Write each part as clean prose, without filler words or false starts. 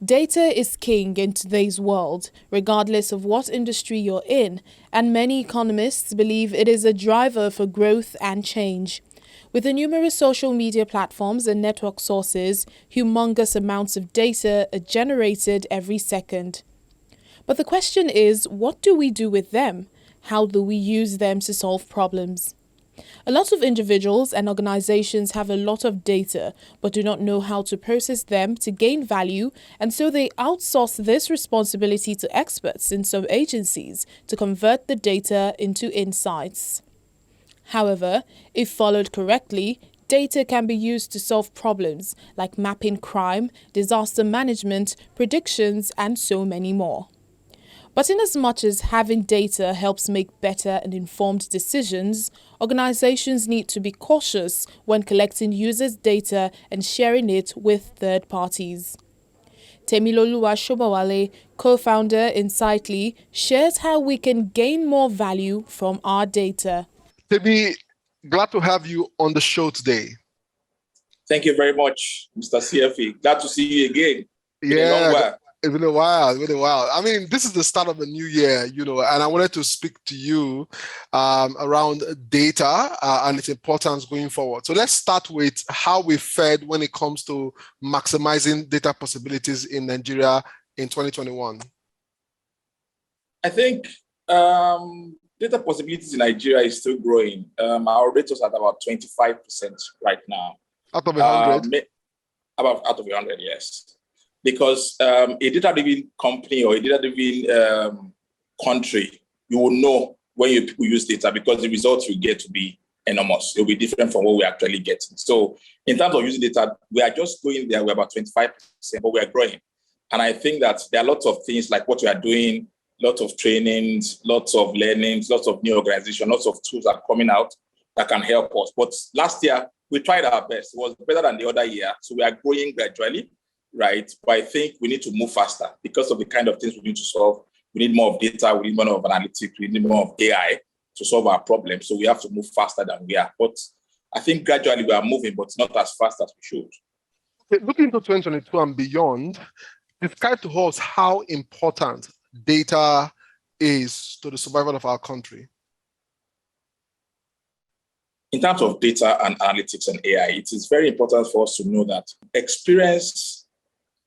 Data is king in today's world, regardless of what industry you're in, and many economists believe it is a driver for growth and change. With the numerous social media platforms and network sources, humongous amounts of data are generated every second. But the question is, what do we do with them? How do we use them to solve problems? A lot of individuals and organizations have a lot of data, but do not know how to process them to gain value, and so they outsource this responsibility to experts in some agencies to convert the data into insights. However, if followed correctly, data can be used to solve problems like mapping crime, disaster management, predictions, and so many more. But in as much as having data helps make better and informed decisions, organizations need to be cautious when collecting users' data and sharing it with third parties. Temiloluwa Shobawale, co-founder in Sightly, shares how we can gain more value from our data. Temi, glad to have you on the show today. Thank you very much, Mr. CFE. Glad to see you again. It's been a while. I mean, this is the start of a new year, and I wanted to speak to you around data and its importance going forward. So let's start with how we fared when it comes to maximizing data possibilities in Nigeria in 2021. I think data possibilities in Nigeria is still growing. Our rate is at about 25% right now. Out of 100? Out of 100, yes. Because a data-driven company or a data-driven country, you will know when people use data because the results you get to be enormous. It will be different from what we're actually getting. So in terms of using data, we are just going there. We're about 25%, but we are growing. And I think that there are lots of things like what we are doing, lots of trainings, lots of learnings, lots of new organizations, lots of tools are coming out that can help us. But last year, we tried our best. It was better than the other year. So we are growing gradually. Right, but I think we need to move faster because of the kind of things we need to solve. We need more of data, we need more of analytics, we need more of AI to solve our problems. So we have to move faster than we are. But I think gradually we are moving, but not as fast as we should. Okay, looking into 2022 and beyond, describe to us how important data is to the survival of our country. In terms of data and analytics and AI, it is very important for us to know that experience,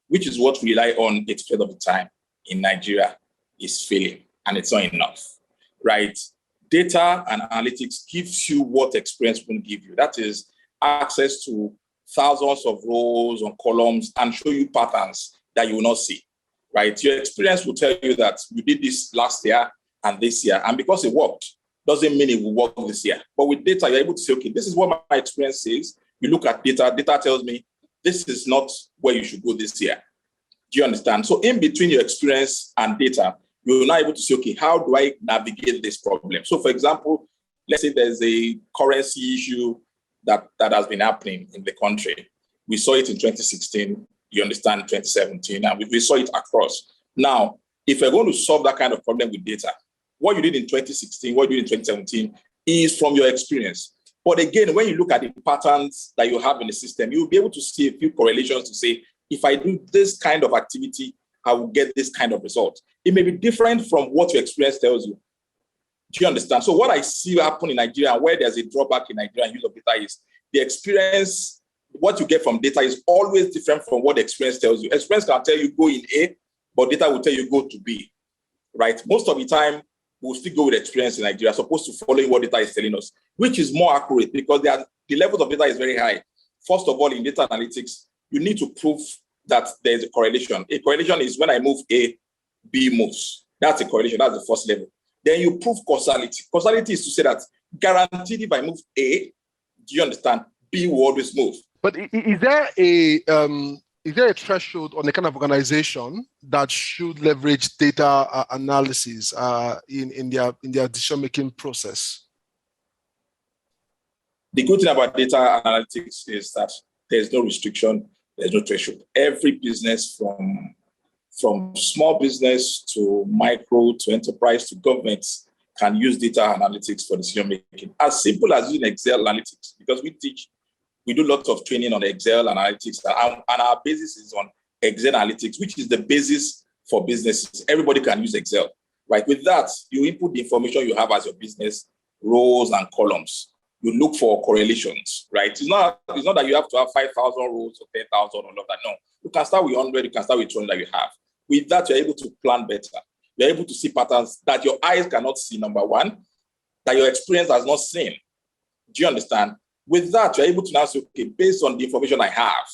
which is what we rely on 80% of the time in Nigeria, is failing, and it's not enough, right? Data and analytics gives you what experience won't give you. That is access to thousands of rows and columns and show you patterns that you will not see, right? Your experience will tell you that you did this last year and this year, and because it worked, doesn't mean it will work this year. But with data, you're able to say, okay, this is what my experience says. You look at data tells me, this is not where you should go this year. Do you understand? So in between your experience and data, you're now able to say, okay, how do I navigate this problem? So for example, let's say there's a currency issue that has been happening in the country. We saw it in 2016, you understand, 2017, and we saw it across. Now, if we're going to solve that kind of problem with data, what you did in 2016, what you did in 2017 is from your experience. But again, when you look at the patterns that you have in the system, you'll be able to see a few correlations to say, if I do this kind of activity, I will get this kind of result. It may be different from what your experience tells you. Do you understand? So what I see happen in Nigeria, and where there's a drawback in Nigeria and use of data is the experience, what you get from data is always different from what the experience tells you. Experience can tell you go in A, but data will tell you go to B, right? Most of the time, we'll still go with experience in Nigeria, as opposed to following what data is telling us, which is more accurate because the levels of data is very high. First of all, in data analytics, you need to prove that there's a correlation. A correlation is when I move A, B moves. That's a correlation. That's the first level. Then you prove causality. Causality is to say that guaranteed if I move A, do you understand? B will always move. But is there a threshold on the kind of organization that should leverage data analysis in their decision-making process? The good thing about data analytics is that there's no restriction, there's no threshold. Every business from small business to micro to enterprise to governments can use data analytics for decision making. As simple as using Excel analytics, because we do lots of training on Excel analytics, and our basis is on Excel analytics, which is the basis for businesses. Everybody can use Excel, right? With that, you input the information you have as your business, rows and columns. You look for correlations, right? It's not that you have to have 5,000 rows or 10,000, all of that. No, you can start with 100, you can start with 200 that you have. With that, you're able to plan better. You're able to see patterns that your eyes cannot see, number one, that your experience has not seen. Do you understand? With that, you're able to now say, okay, based on the information I have,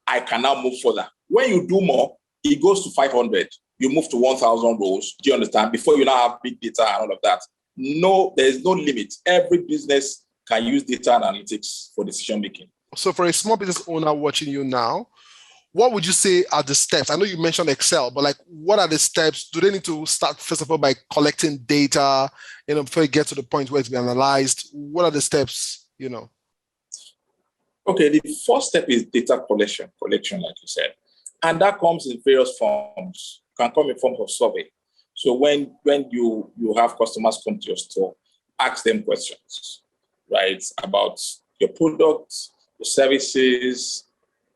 I can now move further. When you do more, it goes to 500. You move to 1,000 rows. Do you understand? Before you now have big data and all of that. No, there is no limit. Every business can use data analytics for decision making. So for a small business owner watching you now, what would you say are the steps? I know you mentioned Excel, but like, what are the steps? Do they need to start, first of all, by collecting data, before you get to the point where it's being analyzed? What are the steps, Okay, the first step is data collection, like you said. And that comes in various forms. Can come in form of survey. So when you have customers come to your store, ask them questions, right, about your products, your services,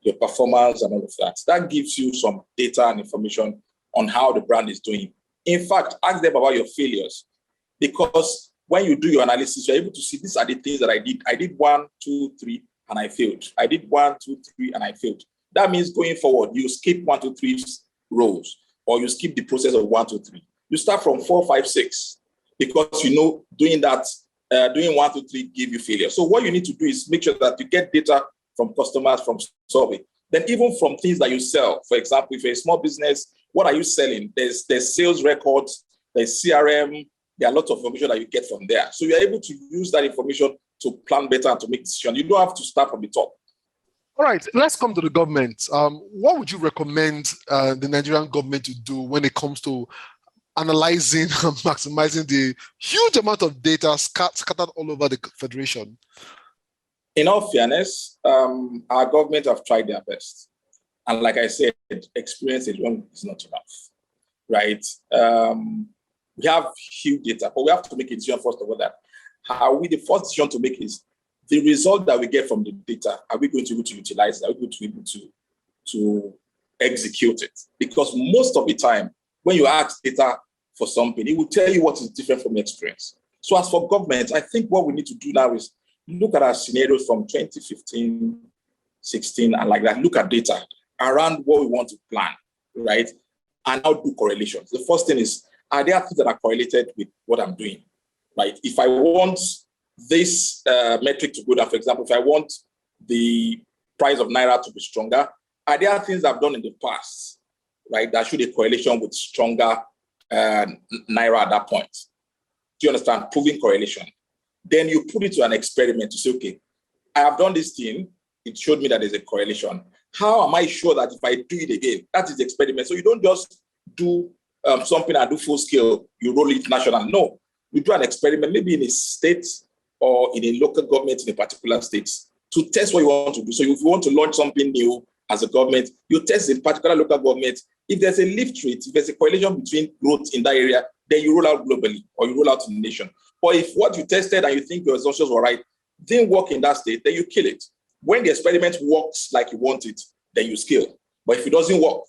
your performance, and all of that. That gives you some data and information on how the brand is doing. In fact, ask them about your failures, because when you do your analysis, you're able to see these are the things that I did. I did 1, 2, 3, and I failed. I did 1, 2, 3, and I failed. That means going forward, you skip 1, 2, 3 rows, or you skip the process of 1, 2, 3. You start from 4, 5, 6, because doing that, doing 1, 2, 3 give you failure. So what you need to do is make sure that you get data from customers, from survey. Then even from things that you sell. For example, if you're a small business, what are you selling? There's sales records, there's CRM, there are lots of information that you get from there. So you're able to use that information to plan better and to make decisions. You don't have to start from the top. All right, let's come to the government. What would you recommend the Nigerian government to do when it comes to analyzing and maximizing the huge amount of data scattered all over the Federation? In all fairness, our government have tried their best. And like I said, experience alone is not enough, right? We have huge data, but we have to make a decision first of all that the first decision to make is the result that we get from the data, are we going to be able to utilize it? Are we going to be able to execute it? Because most of the time, when you ask data for something, it will tell you what is different from experience. So as for government, I think what we need to do now is look at our scenarios from 2015, 16, and like that. Look at data around what we want to plan, right? And now do correlations. The first thing is, are there things that are correlated with what I'm doing, right? If I want this metric to go down, for example, if I want the price of Naira to be stronger, are there things I've done in the past, right, that should a correlation with stronger Naira at that point? Do you understand? Proving correlation. Then you put it to an experiment to say, okay, I have done this thing. It showed me that there's a correlation. How am I sure that if I do it again, that is the experiment? So you don't just do something and do full scale, you roll it national. No, you do an experiment, maybe in a state or in a local government in a particular state, to test what you want to do. So if you want to launch something new as a government, you test in particular local government. If there's a lift rate, if there's a correlation between growth in that area, then you roll out globally or you roll out in the nation. Or if what you tested and you think your assumptions were right didn't work in that state, then you kill it. When the experiment works like you want it, then you scale. But if it doesn't work,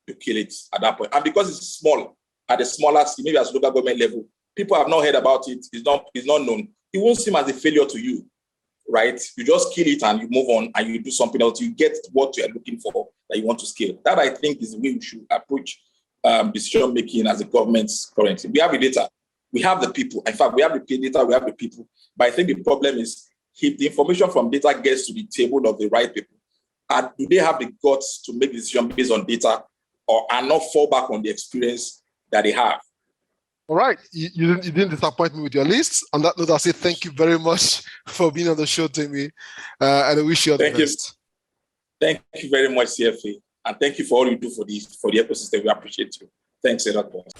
you kill it at that point. And because it's small, at a smaller scale, maybe at local government level, people have not heard about it, it's not known. It won't seem as a failure to you, right? You just kill it and you move on and you do something else. You get what you're looking for that you want to scale. That, I think, is the way we should approach decision making as a government currently. We have the data, we have the people. In fact, we have the data, we have the people. But I think the problem is if the information from data gets to the table of the right people, and do they have the guts to make decisions based on data or and not fall back on the experience that they have? All right. You didn't disappoint me with your list. On that note, I'll say thank you very much for being on the show, Timmy. And I wish you all the best. Thank you very much, CFA. And thank you for all you do for the ecosystem. We appreciate you. Thanks a lot, boss.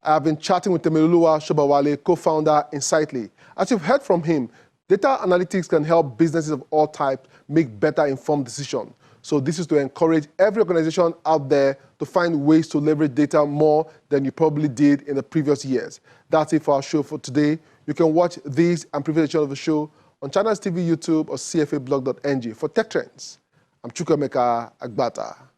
I've been chatting with Temiloluwa Sobowale, co-founder Insightly. As you've heard from him, data analytics can help businesses of all types make better informed decisions. So this is to encourage every organization out there to find ways to leverage data more than you probably did in the previous years. That's it for our show for today. You can watch these and previous editions of the show on Channels TV, YouTube, or cfablog.ng. For Tech Trends, I'm Chukwuemeka Agbata.